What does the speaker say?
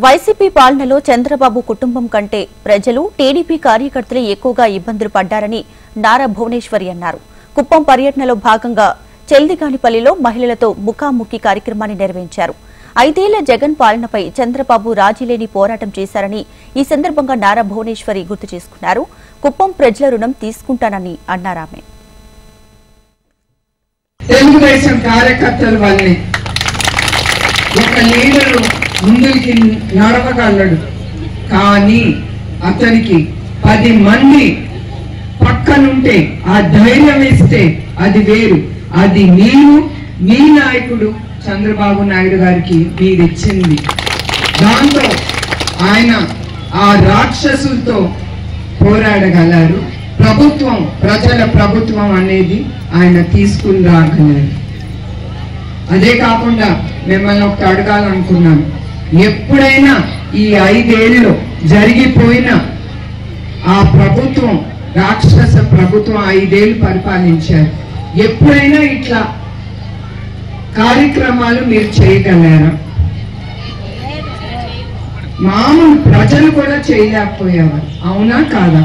YCP పాలనలో చంద్రబాబు కుటుంబం కంటే ప్రజలు టీడీపీ కార్యకర్తలే ఎక్కువగా ఇబ్బందులు పడ్డారని నారా భువనేశ్వరి అన్నారు. కుప్పం పర్యటనలో భాగంగా చెల్దిగానిపల్లిలో మహిళలతో ముఖాముఖి కార్యక్రమాన్ని నిర్వహించారు. 5 ఏళ్ల జగన్ పాలనపై చంద్రబాబు రాజీలేని పోరాటం చేశారని ఈ సందర్భంగా నారా భువనేశ్వరి గుర్తు చేసుకున్నారు. కుప్పం ప్రజల రుణం తీసుకుంటానని అన్నారామె. తెలుగుదేశం కార్యకర్తల వల్లే ఒక లీడరు ముందుకి నడవగలడు, కానీ అతనికి 10 మంది పక్కనుంటే ఆ ధైర్యం ఇస్తే అది వేరు. అది మీరు మీ నాయకుడు చంద్రబాబు నాయుడు గారికి మీరిచ్చింది. దాంతో ఆయన ఆ రాక్షసులతో పోరాడగలరు. ప్రభుత్వం, ప్రజల ప్రభుత్వం అనేది ఆయన తీసుకుని రాగలరు. అదే కాకుండా మిమ్మల్ని ఒకటి అడగాలనుకున్నాను. ఎప్పుడైనా ఈ 5 ఏళ్ళు జరిగిపోయిన ఆ ప్రభుత్వం, రాక్షస ప్రభుత్వం 5 ఏళ్ళు పరిపాలించారు, ఎప్పుడైనా ఇట్లా కార్యక్రమాలు మీరు చేయగలరా? మామూలు ప్రజలు కూడా చేయలేకపోయేవారు, అవునా కాదా?